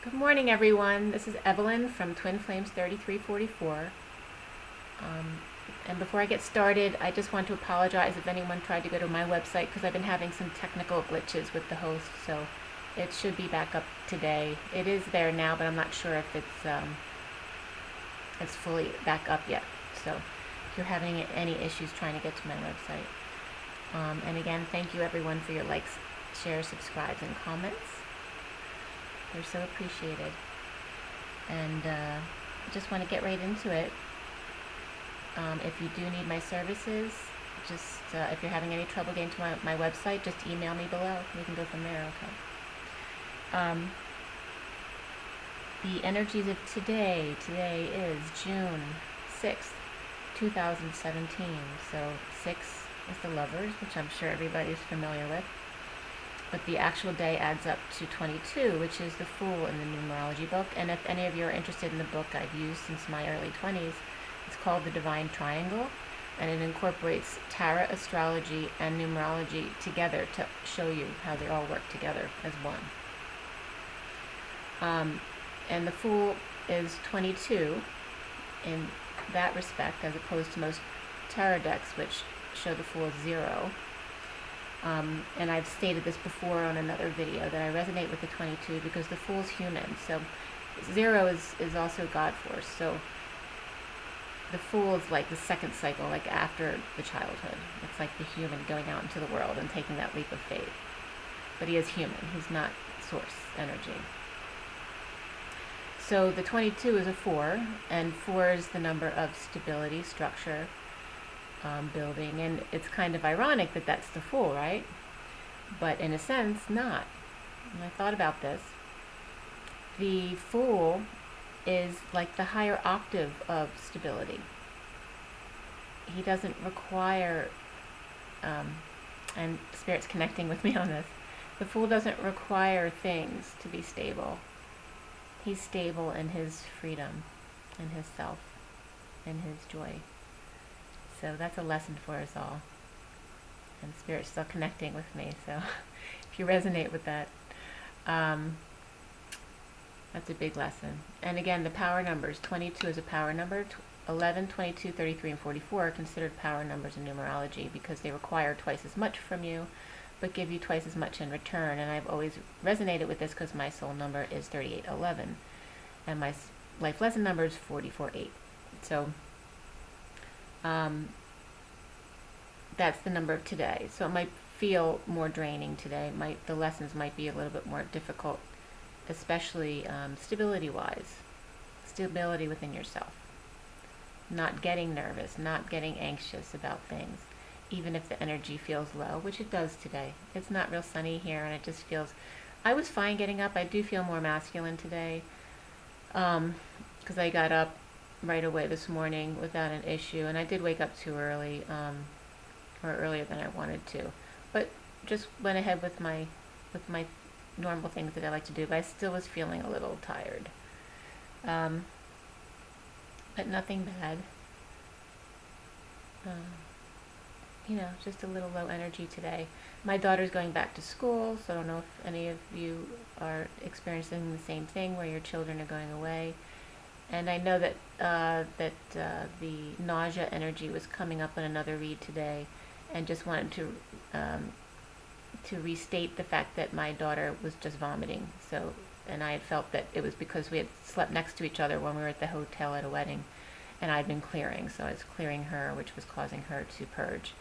Good morning, everyone. This is Evelyn from Twin Flames 3344. And before I get started, I just want to apologize if anyone tried to go to my website because I've been having some technical glitches with the host. So it should be back up today. It is there now, but I'm not sure if it's fully back up yet. So if you're having any issues trying to get to my website. And again, thank you everyone for your likes, shares, subscribes, and comments. They're so appreciated. And I just want to get right into it. If you do need my services, just if you're having any trouble getting to my website, just email me below. We can go from there, okay? The energies of today is June 6th, 2017. So 6 is the lovers, which I'm sure everybody's familiar with. But the actual day adds up to 22, which is the Fool in the numerology book. And if any of you are interested in the book I've used since my early 20s, it's called The Divine Triangle, and it incorporates tarot, astrology, and numerology together to show you how they all work together as one. And the Fool is 22 in that respect, as opposed to most tarot decks, which show the Fool as 0. And I've stated this before on another video that I resonate with the 22 because the Fool's human. So 0 is also God force. So the Fool is like the second cycle, like after the childhood. It's like the human going out into the world and taking that leap of faith. But he is human. He's not source energy. So the 22 is a 4, and 4 is the number of stability, structure, building, and it's kind of ironic that that's the Fool, right? But in a sense, not. And I thought about this. The Fool is like the higher octave of stability. He doesn't require, and Spirit's connecting with me on this, the Fool doesn't require things to be stable. He's stable in his freedom, in his self, in his joy. So that's a lesson for us all. And Spirit's still connecting with me, so if you resonate with that, that's a big lesson. And again, the power numbers, 22 is a power number, 11, 22, 33, and 44 are considered power numbers in numerology because they require twice as much from you, but give you twice as much in return. And I've always resonated with this because my soul number is 3811, and my life lesson number is 448. So that's the number of today. So it might feel more draining today. The lessons might be a little bit more difficult, especially stability-wise. Stability within yourself. Not getting nervous, not getting anxious about things, even if the energy feels low, which it does today. It's not real sunny here, and it just feels... I was fine getting up. I do feel more masculine today, because I got up right away this morning without an issue, and I did wake up too early, or earlier than I wanted to, but just went ahead with my normal things that I like to do. But I still was feeling a little tired, but nothing bad. Just a little low energy today. My daughter's going back to school, so I don't know if any of you are experiencing the same thing where your children are going away. And I know that the nausea energy was coming up in another read today, and just wanted to restate the fact that my daughter was just vomiting. So, and I had felt that it was because we had slept next to each other when we were at the hotel at a wedding, and I'd been clearing, so I was clearing her, which was causing her to purge.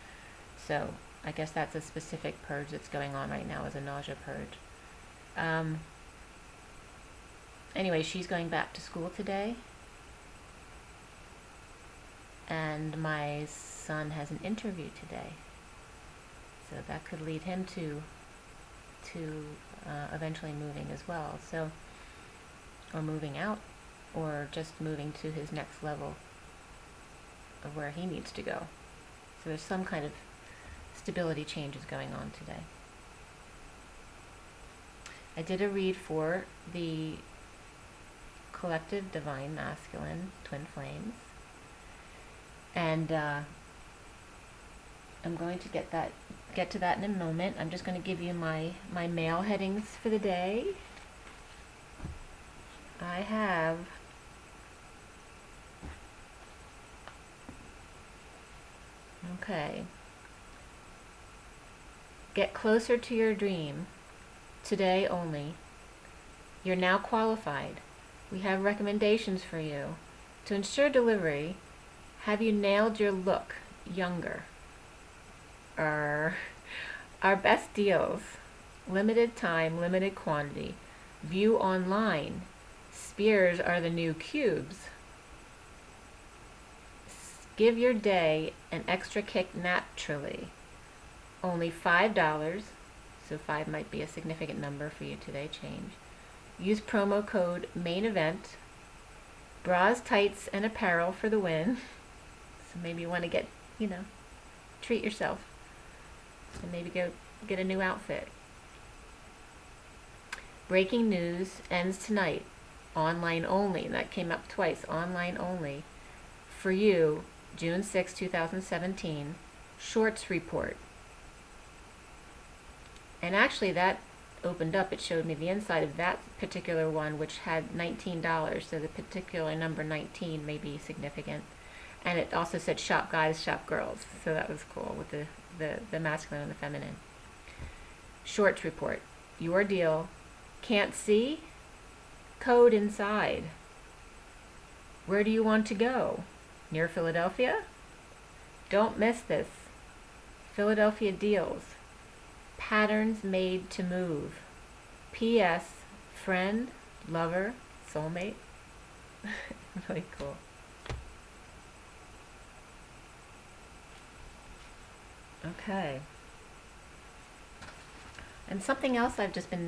So I guess that's a specific purge that's going on right now, is a nausea purge. Anyway, she's going back to school today, and my son has an interview today, so that could lead him to eventually moving as well, so, or moving out, or just moving to his next level of where he needs to go. So there's some kind of stability changes going on today. I did a read for the collective divine masculine twin flames, and I'm going to get to that in a moment. I'm just going to give you my male headings for the day. I have okay. Get closer to your dream today only. You're now qualified. We have recommendations for you. To ensure delivery, have you nailed your look younger? Our best deals. Limited time, limited quantity. View online. Spears are the new cubes. Give your day an extra kick naturally. Only $5. So 5 might be a significant number for you today. Change. Use promo code main event. Bras, tights, and apparel for the win. So maybe you want to get, treat yourself. And maybe go get a new outfit. Breaking news ends tonight. Online only. That came up twice. Online only. For you, June 6, 2017. Shorts report. And actually that opened up. It showed me the inside of that particular one, which had $19. So the particular number 19 may be significant. And it also said shop guys, shop girls. So that was cool with the masculine and the feminine. Shorts report. Your deal. Can't see? Code inside. Where do you want to go? Near Philadelphia? Don't miss this. Philadelphia deals. Patterns made to move. P.S. Friend, lover, soulmate. Really cool. Okay. And something else I've just been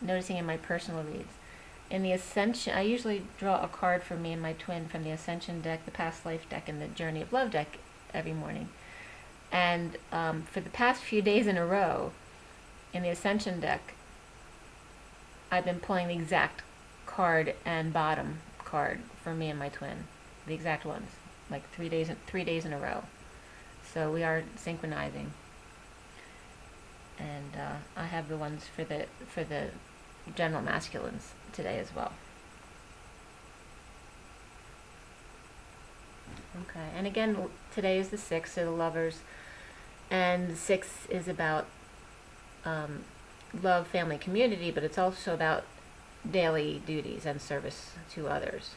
noticing in my personal reads. In the Ascension, I usually draw a card for me and my twin from the Ascension deck, the Past Life deck, and the Journey of Love deck every morning. And for the past few days in a row, in the Ascension deck, I've been pulling the exact card and bottom card for me and my twin. The exact ones. Like 3 days in a row. So we are synchronizing. And I have the ones for the general masculines today as well. Okay, and again, today is the 6th, so the lovers, and the 6th is about love, family, community, but it's also about daily duties and service to others,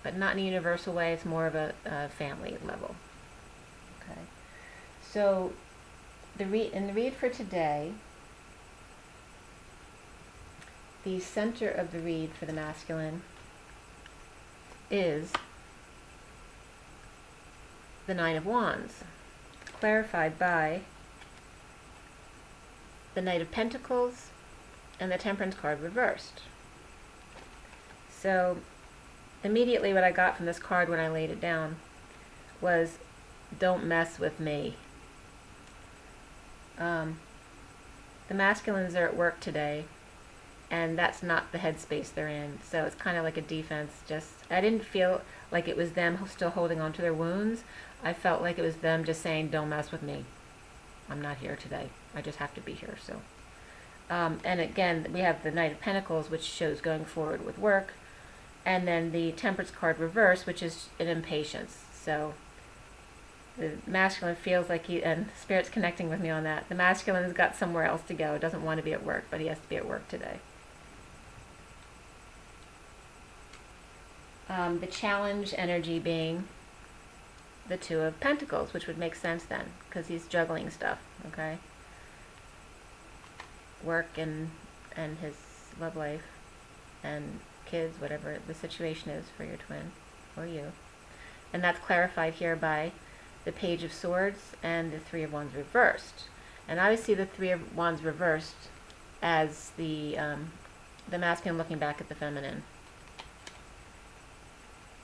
but not in a universal way. It's more of a family level. Okay, so in the read for today, the center of the read for the masculine is the Nine of Wands, clarified by the Knight of Pentacles and the Temperance card reversed. So immediately what I got from this card when I laid it down was, don't mess with me. The masculines are at work today, and that's not the headspace they're in. So it's kind of like a defense. I didn't feel like it was them still holding on to their wounds. I felt like it was them just saying, don't mess with me. I'm not here today. I just have to be here. So, and again, we have the Knight of Pentacles, which shows going forward with work, and then the Temperance card reverse, which is an impatience. So the masculine feels like and Spirit's connecting with me on that. The masculine has got somewhere else to go. Doesn't want to be at work, but he has to be at work today. The challenge energy being the Two of Pentacles, which would make sense then, because he's juggling stuff, okay? Work and his love life and kids, whatever the situation is for your twin or you. And that's clarified here by the Page of Swords and the Three of Wands reversed. And I would see the Three of Wands reversed as the masculine looking back at the feminine.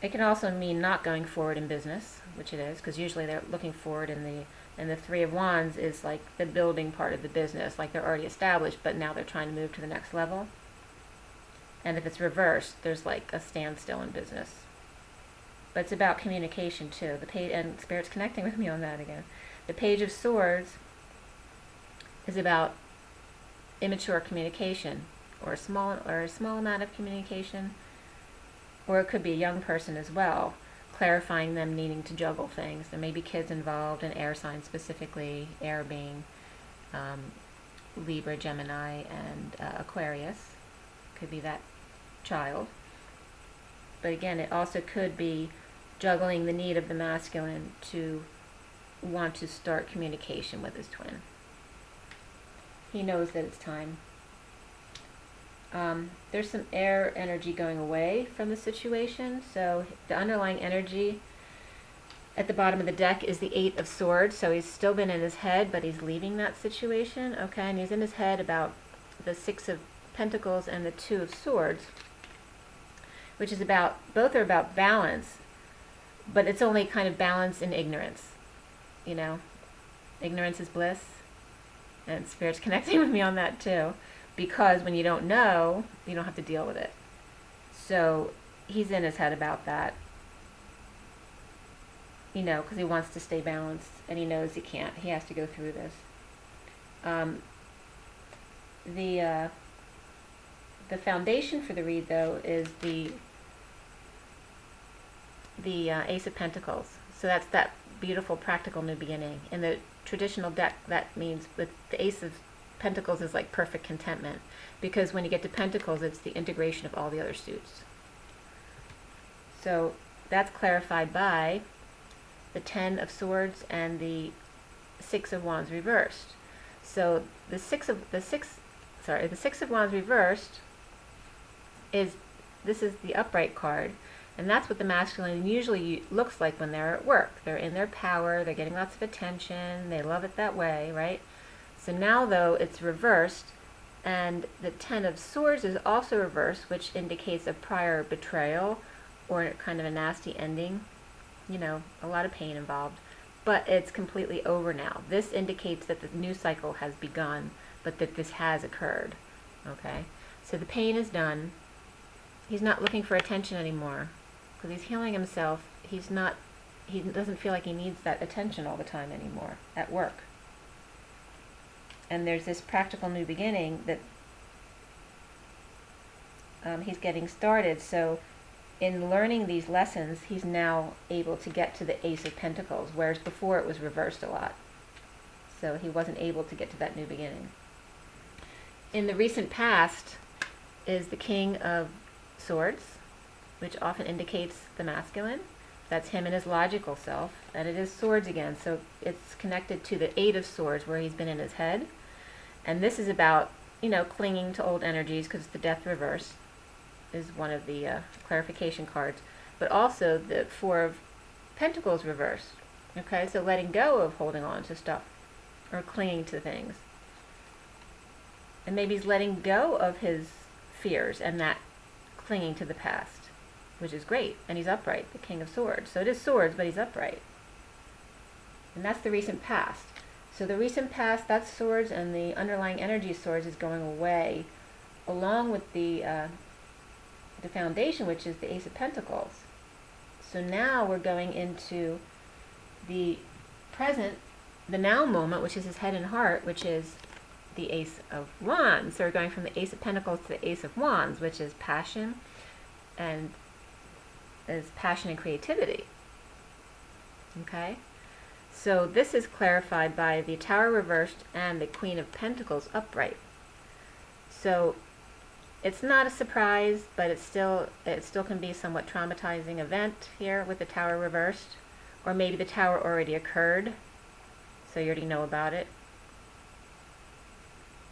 It can also mean not going forward in business, which it is, because usually they're looking forward, and the Three of Wands is like the building part of the business, like they're already established, but now they're trying to move to the next level. And if it's reversed, there's like a standstill in business. But it's about communication too. The page, and Spirit's connecting with me on that again. The Page of Swords is about immature communication, or a small amount of communication. or it could be a young person as well, clarifying them needing to juggle things. There may be kids involved, and air signs specifically, air being Libra, Gemini, and Aquarius. Could be that child. But again, it also could be juggling the need of the masculine to want to start communication with his twin. He knows that it's time. There's some air energy going away from the situation, so the underlying energy at the bottom of the deck is the Eight of Swords, so he's still been in his head, but he's leaving that situation, okay, and he's in his head about the Six of Pentacles and the Two of Swords, which is about, both are about balance, but it's only kind of balance in ignorance, you know, ignorance is bliss, and Spirit's connecting with me on that too, because when you don't know, you don't have to deal with it. So he's in his head about that, you know, because he wants to stay balanced, and he knows he can't. He has to go through this. The foundation for the read, though, is the Ace of Pentacles. So that's that beautiful practical new beginning. In the traditional deck, that means with the Ace of Pentacles is like perfect contentment, because when you get to Pentacles, it's the integration of all the other suits. So that's clarified by the Ten of Swords and the Six of Wands reversed. So the Six of Wands reversed is, this is the upright card, and that's what the masculine usually looks like when they're at work. They're in their power, they're getting lots of attention, they love it that way, right? So now, though, it's reversed, and the Ten of Swords is also reversed, which indicates a prior betrayal or kind of a nasty ending. You know, a lot of pain involved. But it's completely over now. This indicates that the new cycle has begun, but that this has occurred. Okay? So the pain is done. He's not looking for attention anymore, because he's healing himself. He doesn't feel like he needs that attention all the time anymore at work. And there's this practical new beginning that he's getting started. So in learning these lessons, he's now able to get to the Ace of Pentacles, whereas before it was reversed a lot. So he wasn't able to get to that new beginning. In the recent past is the King of Swords, which often indicates the masculine. That's him and his logical self, and it is swords again, so it's connected to the Eight of Swords, where he's been in his head. And this is about, you know, clinging to old energies, because the Death reverse is one of the clarification cards, but also the Four of Pentacles reversed. Okay, so letting go of holding on to stuff or clinging to things. And maybe he's letting go of his fears and that clinging to the past, which is great. And he's upright, the King of Swords. So it is swords, but he's upright. And that's the recent past. So the recent past, that's swords, and the underlying energy of swords is going away, along with the foundation, which is the Ace of Pentacles. So now we're going into the present, the now moment, which is his head and heart, which is the Ace of Wands. So we're going from the Ace of Pentacles to the Ace of Wands, which is passion and creativity. Okay? So this is clarified by the Tower reversed and the Queen of Pentacles upright. So it's not a surprise, but it still can be a somewhat traumatizing event here with the Tower reversed, or maybe the Tower already occurred, so you already know about it.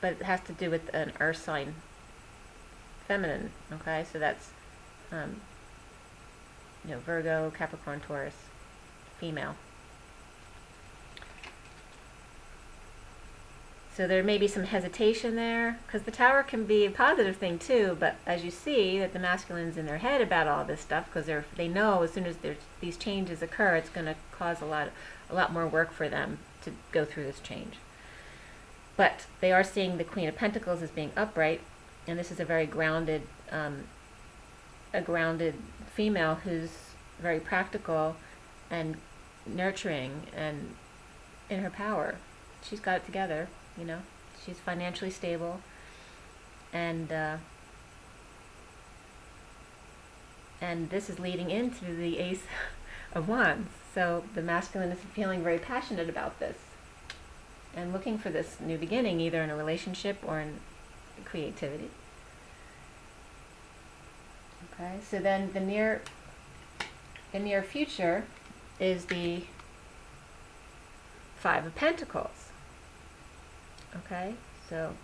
But it has to do with an earth sign, feminine. Okay, so that's Virgo, Capricorn, Taurus, female. So there may be some hesitation there, because the Tower can be a positive thing too, but as you see that the masculine's in their head about all this stuff, because they know as soon as these changes occur, it's going to cause a lot more work for them to go through this change. But they are seeing the Queen of Pentacles as being upright, and this is a very grounded female who's very practical and nurturing and in her power. She's got it together. You know, she's financially stable, and And this is leading into the Ace of Wands. So the masculine is feeling very passionate about this and looking for this new beginning, either in a relationship or in creativity. Okay, so then the near future is the Five of Pentacles. Okay, so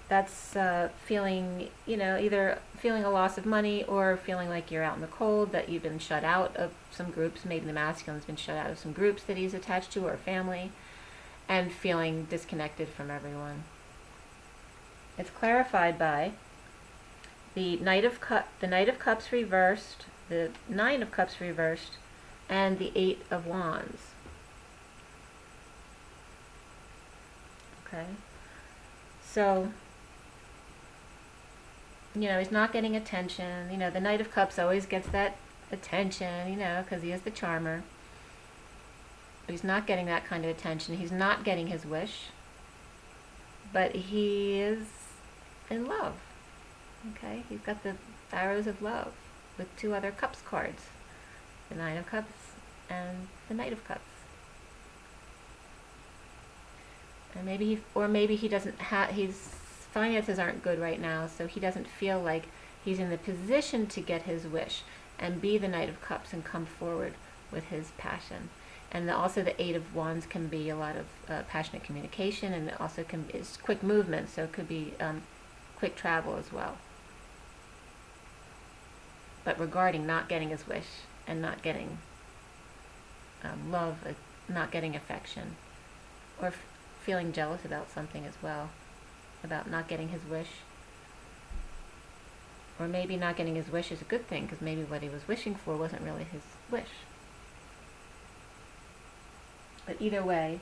that's feeling, either feeling a loss of money or feeling like you're out in the cold, that you've been shut out of some groups. Maybe the masculine's been shut out of some groups that he's attached to or family, and feeling disconnected from everyone. It's clarified by the Knight of Cups reversed, the Nine of Cups reversed, and the Eight of Wands. Okay, so he's not getting attention. The Knight of Cups always gets that attention, because he is the charmer. But he's not getting that kind of attention. He's not getting his wish. But he is in love. Okay, he's got the arrows of love with two other Cups cards. The Nine of Cups and the Knight of Cups. And maybe he doesn't have, his finances aren't good right now, so he doesn't feel like he's in the position to get his wish and be the Knight of Cups and come forward with his passion. And also the Eight of Wands can be a lot of passionate communication, and it also is quick movement, so it could be quick travel as well. But regarding not getting his wish and not getting love, not getting affection, or feeling jealous about something as well, about not getting his wish. Or maybe not getting his wish is a good thing, because maybe what he was wishing for wasn't really his wish. But either way,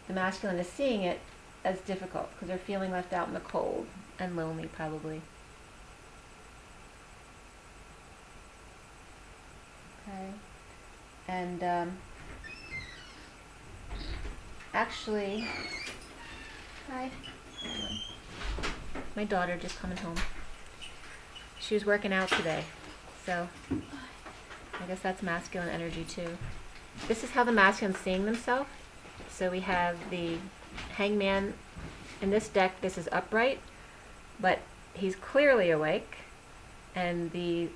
the masculine is seeing it as difficult, because they're feeling left out in the cold and lonely, probably. Okay. And actually, hi. My daughter just coming home. She was working out today, so I guess that's masculine energy too. This is how the masculine's seeing themselves. So we have the Hangman in this deck. This is upright, but he's clearly awake. And the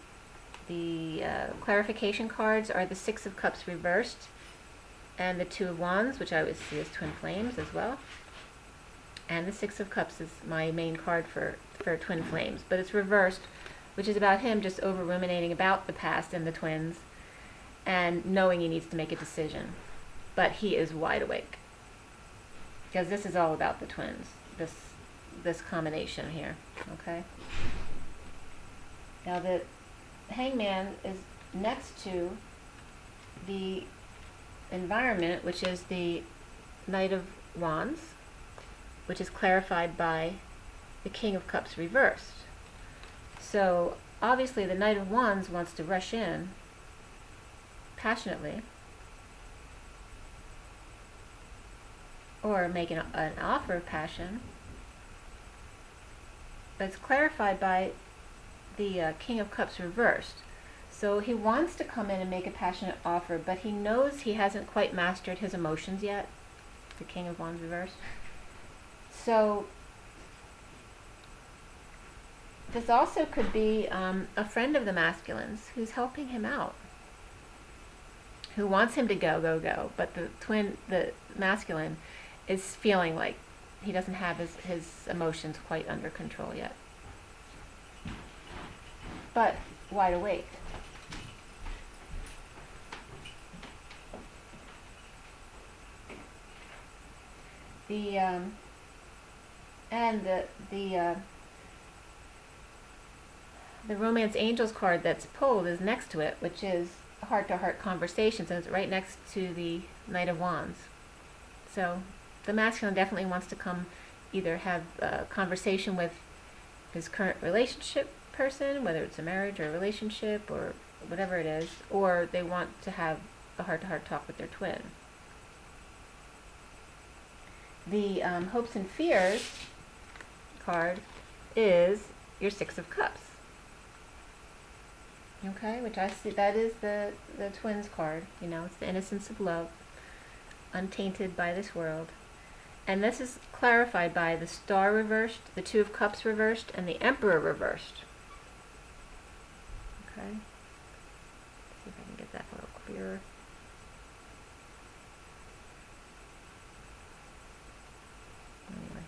clarification cards are the Six of Cups reversed and the Two of Wands, which I would see as twin flames as well. And the Six of Cups is my main card for twin flames, but it's reversed, which is about him just over ruminating about the past and the twins and knowing he needs to make a decision. But he is wide awake, because this is all about the twins, this combination here. Okay, now the Hangman is next to the environment, which is the Knight of Wands, which is clarified by the King of Cups reversed. So obviously the Knight of Wands wants to rush in passionately, or make an offer of passion, but it's clarified by the King of Cups reversed. So he wants to come in and make a passionate offer, but he knows he hasn't quite mastered his emotions yet, the King of Wands reversed. So this also could be a friend of the masculine's who's helping him out, who wants him to go, but the masculine is feeling like he doesn't have his emotions quite under control yet, but wide awake. The Romance Angels card that's pulled is next to it, which is heart-to-heart conversations, and it's right next to the Knight of Wands. So the masculine definitely wants to come, either have a conversation with his current relationship person, whether it's a marriage or a relationship or whatever it is, or they want to have a heart-to-heart talk with their twin. The Hopes and Fears card is your Six of Cups. Okay, which I see, that is the twins card. It's the innocence of love, untainted by this world. And this is clarified by the Star reversed, the Two of Cups reversed, and the Emperor reversed. Okay. See if I can get that a little clearer. Anyway.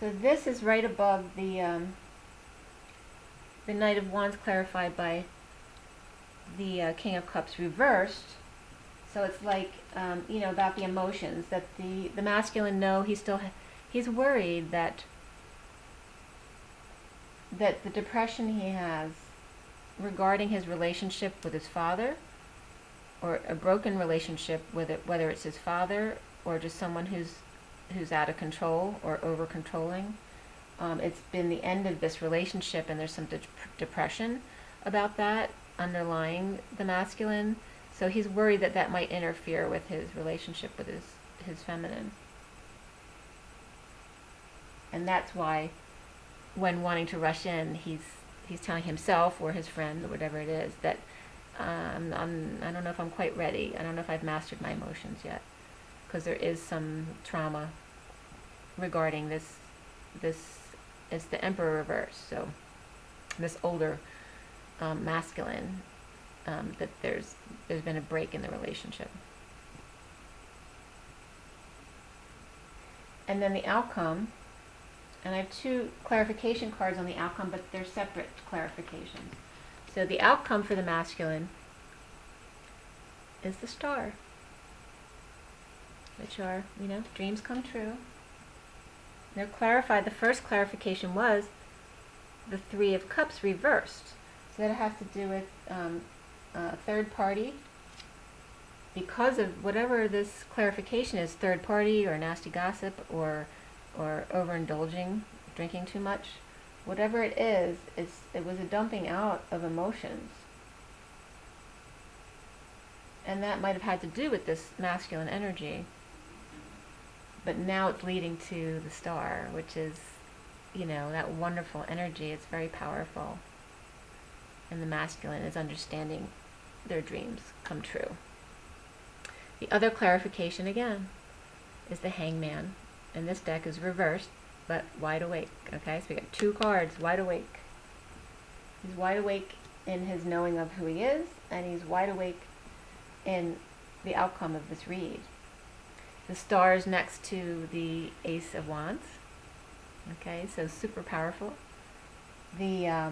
So this is right above the Knight of Wands, clarified by the King of Cups reversed. So it's like, about the emotions, that the masculine, he's worried that the depression he has regarding his relationship with his father, or a broken relationship with it, whether it's his father or just someone who's out of control or over controlling. It's been the end of this relationship, and there's some depression about that underlying the masculine. So he's worried that might interfere with his relationship with his feminine. And that's why, when wanting to rush in, he's telling himself or his friend or whatever it is that I don't know if I'm quite ready. I don't know if I've mastered my emotions yet, because there is some trauma regarding this. It's the Emperor reverse. So this older masculine, that there's been a break in the relationship. And then the outcome, and I have two clarification cards on the outcome, but they're separate clarifications. So the outcome for the masculine is the Star, which are, dreams come true. They're clarified. The first clarification was the Three of Cups reversed. So that has to do with a third party. Because of whatever this clarification is, third party or nasty gossip or overindulging, drinking too much, whatever it is, it was a dumping out of emotions. And that might have had to do with this masculine energy. But now it's leading to the Star, which is, that wonderful energy. It's very powerful. And the masculine is understanding their dreams come true. The other clarification, again, is the Hangman. And this deck is reversed, but wide awake. Okay, so we got two cards, wide awake. He's wide awake in his knowing of who he is, and he's wide awake in the outcome of this read. The Star is next to the Ace of Wands. Okay, so super powerful. The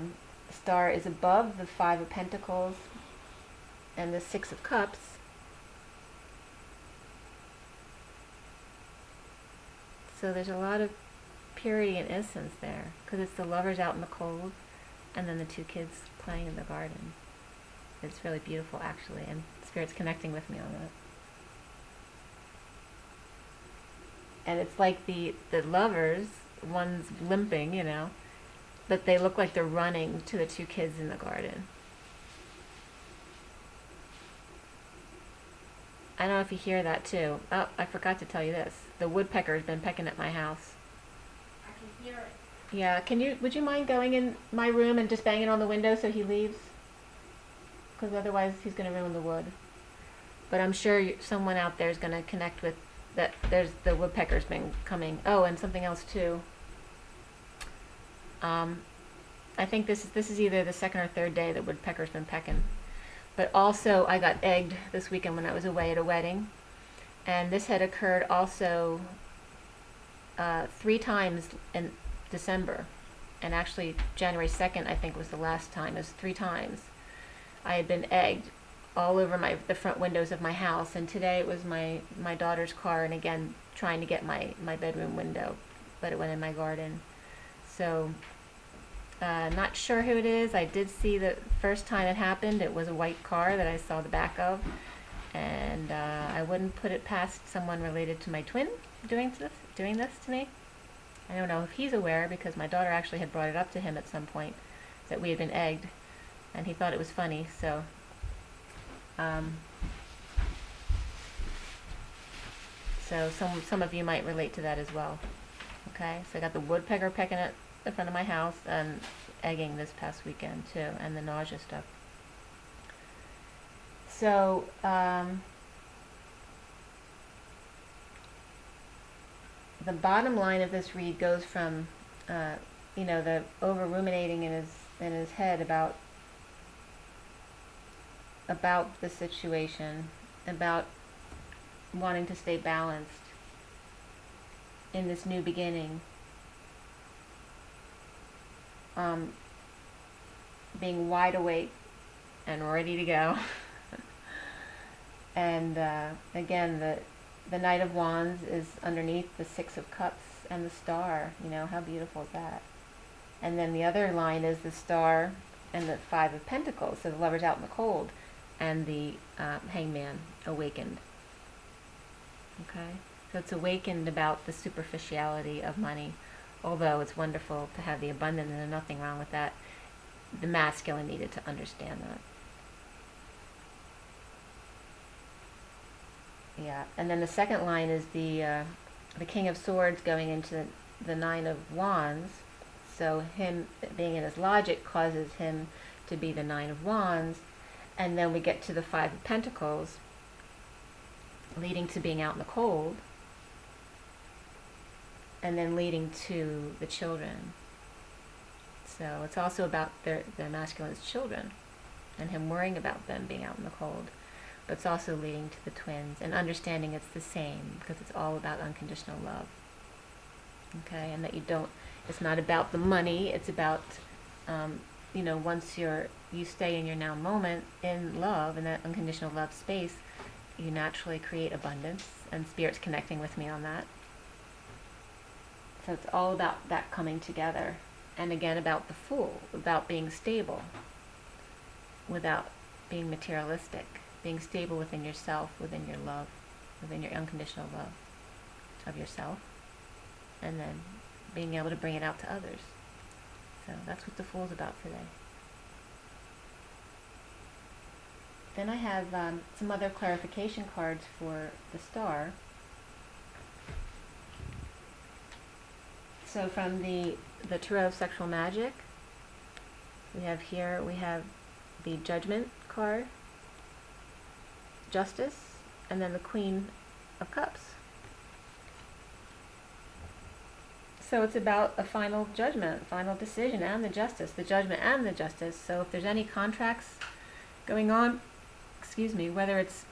Star is above the Five of Pentacles and the Six of Cups. So there's a lot of purity and innocence there, because it's the lovers out in the cold and then the two kids playing in the garden. It's really beautiful, actually, and Spirit's connecting with me on that. And it's like the lovers, one's limping, but they look like they're running to the two kids in the garden. I don't know if you hear that too. Oh, I forgot to tell you this. The woodpecker's been pecking at my house. I can hear it. Yeah, would you mind going in my room and just banging on the window so he leaves? Because otherwise he's going to ruin the wood. But I'm sure someone out there is going to connect with that. There's the woodpecker's been coming. Oh, and something else too. I think this is either the second or third day that woodpecker's been pecking. But also, I got egged this weekend when I was away at a wedding. And this had occurred also 3 times in December. And actually, January 2nd, I think, was the last time. It was 3 times. I had been egged all over the front windows of my house. And today it was my daughter's car, and again, trying to get my bedroom window. But it went in my garden. So, not sure who it is. I did see the first time it happened. It was a white car that I saw the back of. And I wouldn't put it past someone related to my twin doing this to me. I don't know if he's aware, because my daughter actually had brought it up to him at some point that we had been egged, and he thought it was funny. So, some of you might relate to that as well. Okay, so I got the woodpecker pecking at in front of my house and egging this past weekend too, and the nausea stuff. So, the bottom line of this read goes from, the over ruminating in his head about the situation, about wanting to stay balanced in this new beginning, being wide awake and ready to go. And again, the Knight of Wands is underneath the Six of Cups and the star. How beautiful is that? And then the other line is the star and the Five of Pentacles, so the Lover's out in the cold, and the Hangman awakened. Okay? So it's awakened about the superficiality of money. Although it's wonderful to have the abundance and there's nothing wrong with that, the masculine needed to understand that. Yeah, and then the second line is the King of Swords going into the Nine of Wands. So him being in his logic causes him to be the Nine of Wands. And then we get to the Five of Pentacles, leading to being out in the cold, and then leading to the children. So it's also about the masculine's children and him worrying about them being out in the cold. But it's also leading to the twins and understanding it's the same, because it's all about unconditional love. Okay, and that it's not about the money, it's about, once you stay in your now moment in love, in that unconditional love space, you naturally create abundance, and Spirit's connecting with me on that. So it's all about that coming together. And again, about the Fool, about being stable without being materialistic, being stable within yourself, within your love, within your unconditional love of yourself, and then being able to bring it out to others. So that's what the Fool's about today. Then I have some other clarification cards for the Star. So from the Tarot of Sexual Magic, we have the Judgment card, Justice, and then the Queen of Cups. So it's about a final judgment, final decision, and the judgment and the justice. So if there's any contracts going on, whether it's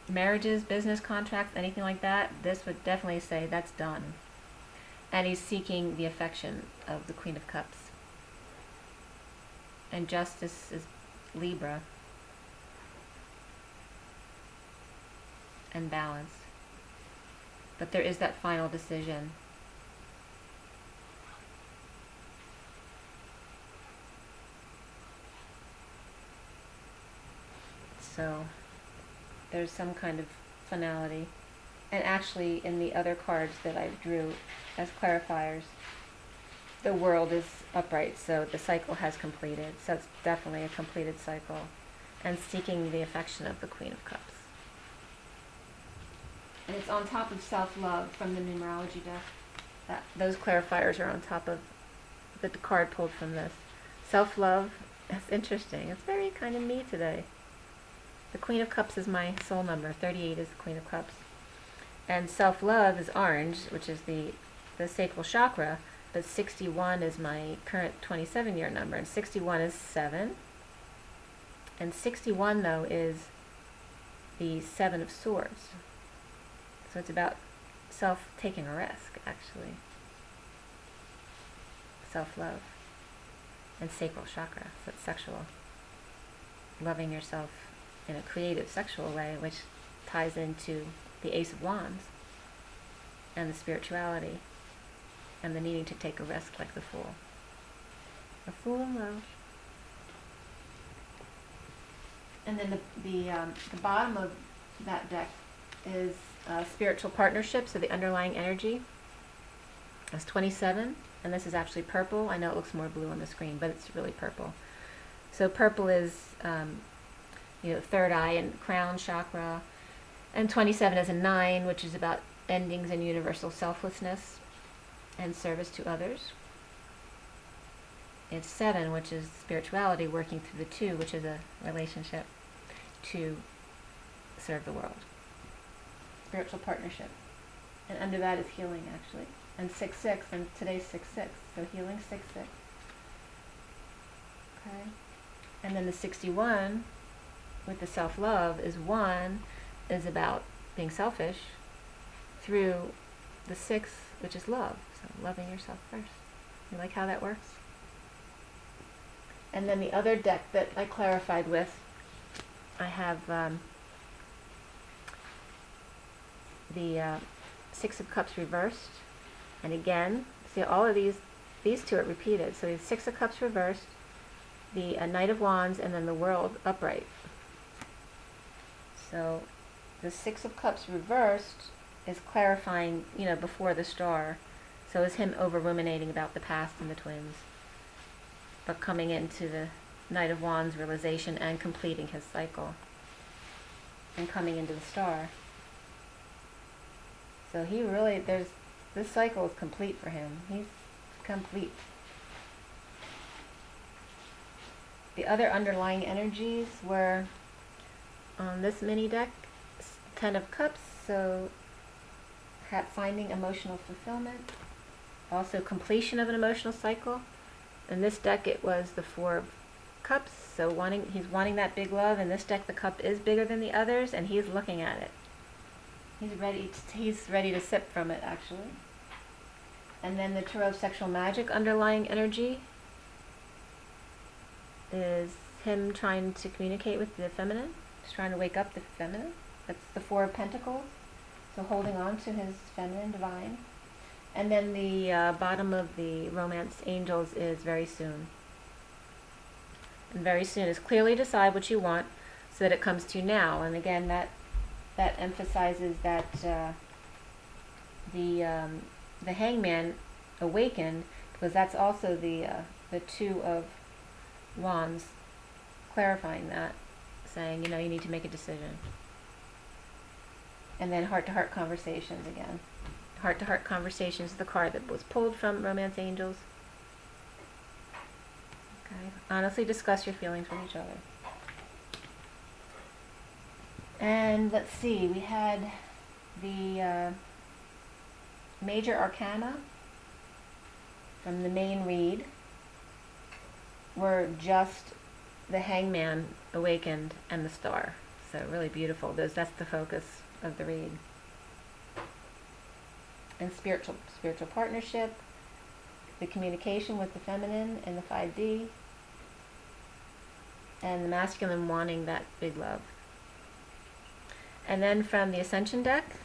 marriages, business contracts, anything like that, this would definitely say that's done. And he's seeking the affection of the Queen of Cups. And justice is Libra. And balance. But there is that final decision. So there's some kind of finality. And actually, in the other cards that I drew as clarifiers, the World is upright, so the cycle has completed. So it's definitely a completed cycle. And seeking the affection of the Queen of Cups. And it's on top of self-love from the numerology deck. Those clarifiers are on top of the card pulled from this. Self-love, that's interesting. It's very kind of me today. The Queen of Cups is my soul number. 38 is the Queen of Cups. And self-love is orange, which is the sacral chakra, but 61 is my current 27-year number, and 61 is 7. And 61, though, is the Seven of Swords. So it's about taking a risk, actually. Self-love. And sacral chakra, so it's sexual. Loving yourself in a creative, sexual way, which ties into the Ace of Wands and the spirituality and the needing to take a risk like the Fool. A Fool in love. And then the bottom of that deck is spiritual partnership, so the underlying energy is 27, and this is actually purple. I know it looks more blue on the screen, but it's really purple. So purple is third eye and crown chakra, and 27 is a 9, which is about endings and universal selflessness and service to others. it's 7, which is spirituality, working through the 2, which is a relationship, to serve the world. Spiritual partnership. And under that is healing, actually. And 6-6, and today's 6-6, so healing 6-6. Okay. And then the 61, with the self-love, is 1, is about being selfish, through the 6, which is love, so loving yourself first. You like how that works? And then the other deck that I clarified with, I have the 6 of Cups reversed, and again, see all of these 2 are repeated. So the 6 of Cups reversed, the Knight of Wands, and then the World upright. So the 6 of Cups reversed is clarifying, before the star. So is him over ruminating about the past and the twins, but coming into the Knight of Wands realization and completing his cycle, and coming into the star. So he really, this cycle is complete for him. He's complete. The other underlying energies were on this mini deck, 10 of Cups, so finding emotional fulfillment, also completion of an emotional cycle. In this deck it was the 4 of Cups, so he's wanting that big love. In this deck the cup is bigger than the others, and he's looking at it. He's ready to sip from it, actually. And then the Tarot of Sexual Magic underlying energy is him trying to communicate with the feminine. He's trying to wake up the feminine. That's the 4 of Pentacles. So holding on to his feminine divine. And then the bottom of the Romance Angels is very soon. And very soon is clearly decide what you want so that it comes to you now. And again, that emphasizes that the Hangman awakened, because that's also the 2 of Wands, clarifying that, saying, you need to make a decision. And then heart-to-heart conversations again. Heart-to-heart conversations is the card that was pulled from Romance Angels. Okay. Honestly discuss your feelings with each other. And let's see, we had the Major Arcana from the main read were just the Hangman awakened and the star. So really beautiful. That's the focus of the read. And spiritual partnership, the communication with the feminine in the 5D, and the masculine wanting that big love. And then from the Ascension deck,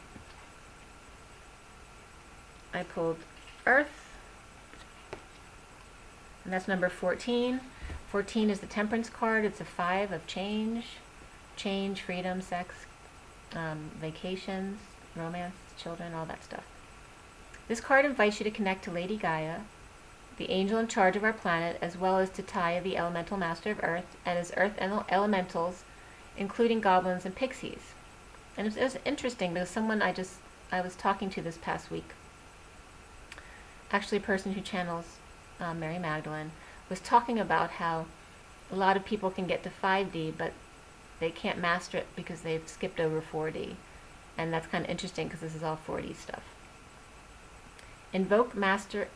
I pulled Earth, and that's number 14. 14 is the Temperance card. It's a 5 of change, freedom, sex, vacations, romance, children, all that stuff. This card invites you to connect to Lady Gaia, the angel in charge of our planet, as well as to Taya, the elemental master of Earth, and his earth elementals, including goblins and pixies. And it was interesting because someone I was talking to this past week, actually a person who channels Mary Magdalene, was talking about how a lot of people can get to 5D, but they can't master it because they've skipped over 4D. And that's kind of interesting because this is all 4D stuff. Invoke Master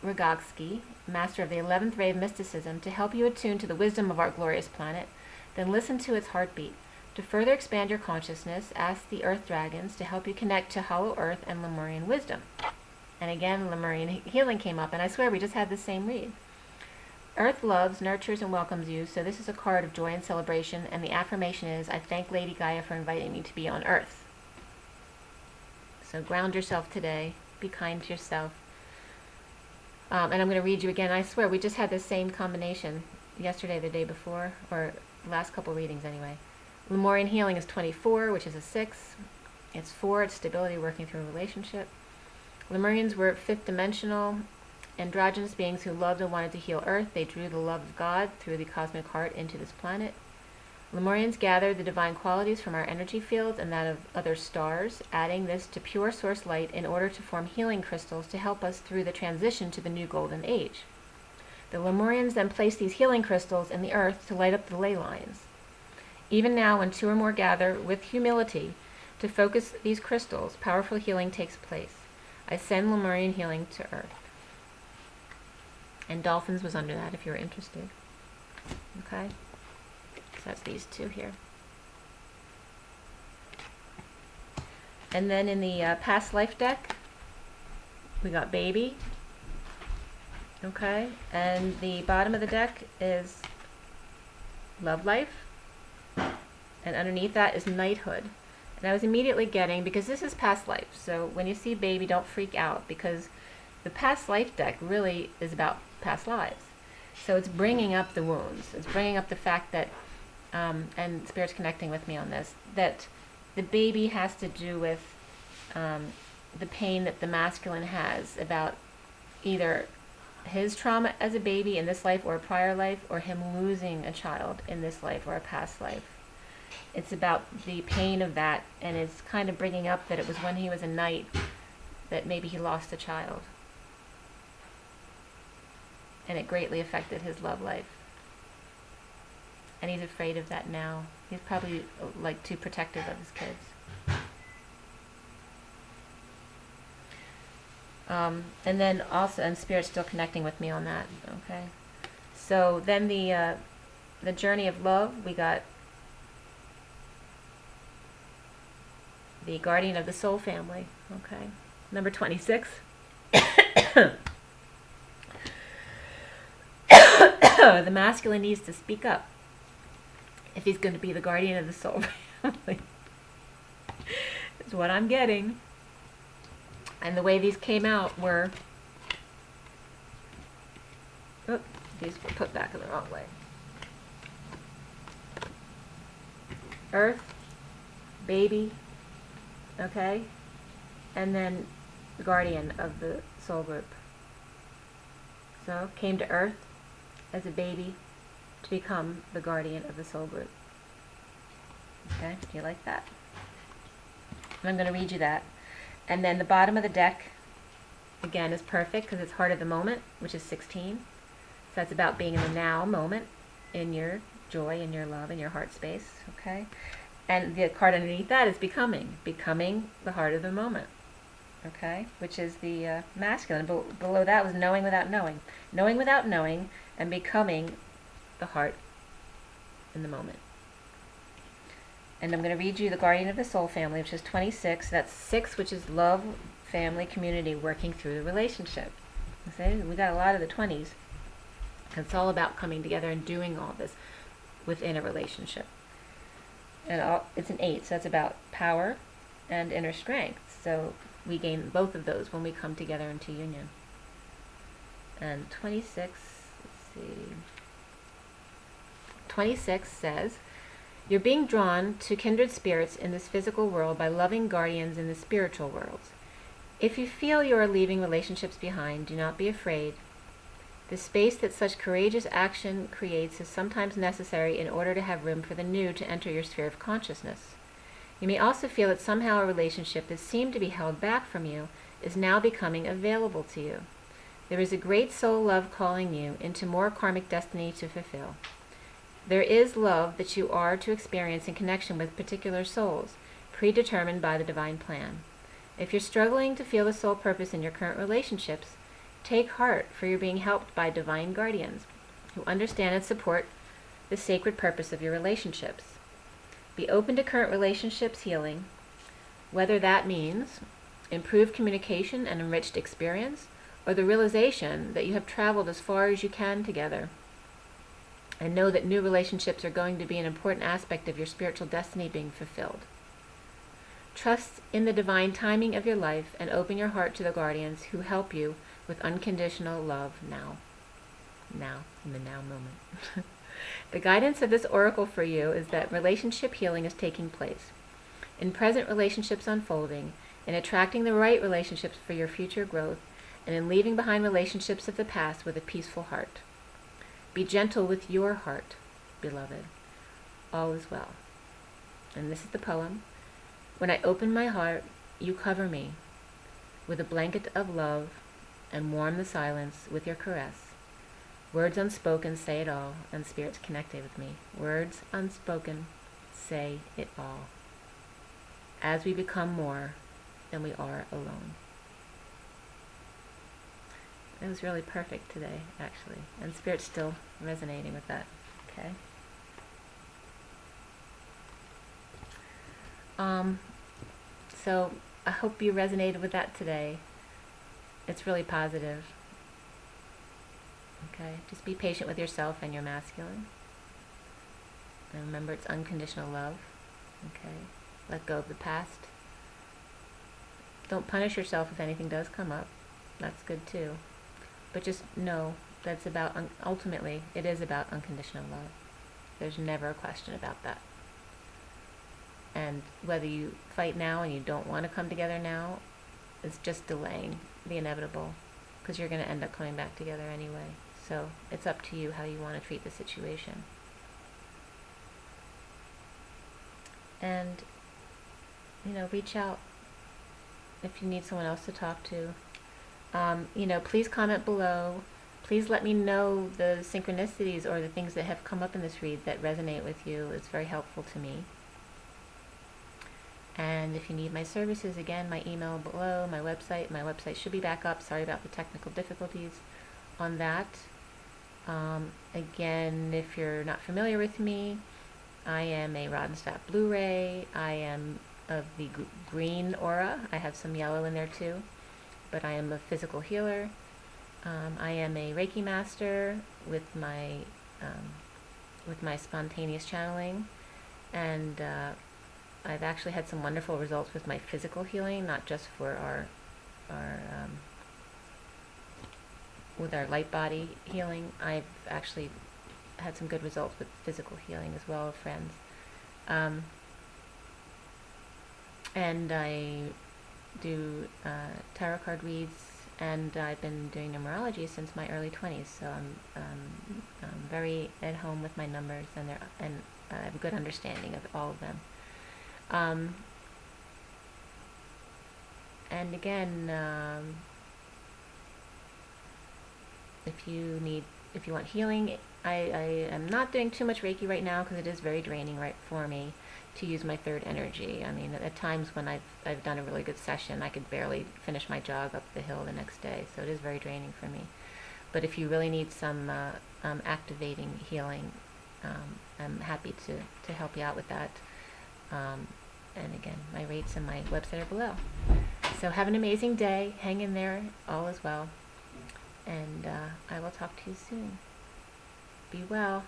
Rogogsky, master of the 11th ray of mysticism, to help you attune to the wisdom of our glorious planet. Then listen to its heartbeat. To further expand your consciousness, ask the Earth Dragons to help you connect to Hollow Earth and Lemurian wisdom. And again, Lemurian healing came up, and I swear we just had the same read. Earth loves, nurtures, and welcomes you, so this is a card of joy and celebration, and the affirmation is, I thank Lady Gaia for inviting me to be on Earth. So ground yourself today. Be kind to yourself. And I'm going to read you again. I swear, we just had the same combination yesterday, the day before, or the last couple readings anyway. Lemurian healing is 24, which is a 6. It's 4, it's stability, working through a relationship. Lemurians were 5th dimensional, androgynous beings who loved and wanted to heal Earth. They drew the love of God through the cosmic heart into this planet. Lemurians gathered the divine qualities from our energy fields and that of other stars, adding this to pure source light in order to form healing crystals to help us through the transition to the new golden age. The Lemurians then placed these healing crystals in the earth to light up the ley lines. Even now, when two or more gather with humility to focus these crystals, powerful healing takes place. I send Lemurian healing to earth. And dolphins was under that if you're interested. Okay? So that's these two here. And then in the past life deck, we got baby. Okay? And the bottom of the deck is love life. And underneath that is knighthood. And I was immediately getting, because this is past life, so when you see baby, don't freak out, because the past life deck really is about past lives. So it's bringing up the wounds. It's bringing up the fact that, and Spirit's connecting with me on this, that the baby has to do with the pain that the masculine has about either his trauma as a baby in this life or a prior life, or him losing a child in this life or a past life. It's about the pain of that, and it's kind of bringing up that it was when he was a knight that maybe he lost a child. And it greatly affected his love life. And he's afraid of that now. He's probably like too protective of his kids. And then also, and Spirit's still connecting with me on that, okay? So then the journey of love, we got the guardian of the soul family, okay? Number 26. The masculine needs to speak up if he's going to be the guardian of the soul family. That's what I'm getting. And the way these came out were, oops, these were put back in the wrong way. Earth, baby, okay, and then the guardian of the soul group. So came to Earth as a baby to become the guardian of the soul group. Okay, do you like that? And I'm going to read you that. And then the bottom of the deck, again, is perfect because it's heart of the moment, which is 16. So that's about being in the now moment, in your joy, in your love, in your heart space, okay? And the card underneath that is becoming the heart of the moment, okay? Which is the masculine. Below that was knowing without knowing. Knowing without knowing, and becoming the heart in the moment. And I'm going to read you the guardian of the soul family, which is 26. That's 6, which is love, family, community, working through the relationship. See, we got a lot of the 20s. It's all about coming together and doing all this within a relationship. And it's an 8, so that's about power and inner strength. So we gain both of those when we come together into union. And 26, let's see. 26 says, you're being drawn to kindred spirits in this physical world by loving guardians in the spiritual worlds. If you feel you are leaving relationships behind, do not be afraid. The space that such courageous action creates is sometimes necessary in order to have room for the new to enter your sphere of consciousness. You may also feel that somehow a relationship that seemed to be held back from you is now becoming available to you. There is a great soul love calling you into more karmic destiny to fulfill. There is love that you are to experience in connection with particular souls, predetermined by the divine plan. If you're struggling to feel the soul purpose in your current relationships, take heart, for you're being helped by divine guardians who understand and support the sacred purpose of your relationships. Be open to current relationships healing, whether that means improved communication and enriched experience, or the realization that you have traveled as far as you can together. And know that new relationships are going to be an important aspect of your spiritual destiny being fulfilled. Trust in the divine timing of your life and open your heart to the guardians who help you with unconditional love now. Now, in the now moment. The guidance of this oracle for you is that relationship healing is taking place. In present relationships unfolding, in attracting the right relationships for your future growth, and in leaving behind relationships of the past with a peaceful heart. Be gentle with your heart, beloved. All is well. And this is the poem. When I open my heart, you cover me with a blanket of love and warm the silence with your caress. Words unspoken say it all, and Spirit's connected with me. Words unspoken say it all. As we become more than we are alone. It was really perfect today, actually. And Spirit's still resonating with that. Okay. So I hope you resonated with that today. It's really positive. Okay. Just be patient with yourself and your masculine. And remember, it's unconditional love. Okay. Let go of the past. Don't punish yourself if anything does come up. That's good too. But just know that's about, ultimately, it is about unconditional love. There's never a question about that. And whether you fight now and you don't want to come together now, it's just delaying the inevitable, because you're going to end up coming back together anyway. So it's up to you how you want to treat the situation. And, reach out if you need someone else to talk to. Please comment below. Please let me know the synchronicities or the things that have come up in this read that resonate with you. It's very helpful to me. And if you need my services, again, my email below, my website should be back up. Sorry about the technical difficulties on that. Again, if you're not familiar with me, I am a Rod and Staff Blu-ray. I am of the green aura. I have some yellow in there too, but I am a physical healer. I am a Reiki Master with my spontaneous channeling, and I've actually had some wonderful results with my physical healing, not just for our with our light body healing. I've actually had some good results with physical healing as well, friends. And I do tarot card reads, and I've been doing numerology since my early 20s, so I'm very at home with my numbers, and I have a good understanding of all of them. And again, if you want healing, I am not doing too much Reiki right now because it is very draining for me to use my third energy. I mean, at times when I've done a really good session, I could barely finish my jog up the hill the next day, so it is very draining for me. But if you really need some activating healing, I'm happy to help you out with that. And again, my rates and my website are below. So have an amazing day. Hang in there. All is well. And I will talk to you soon. Be well.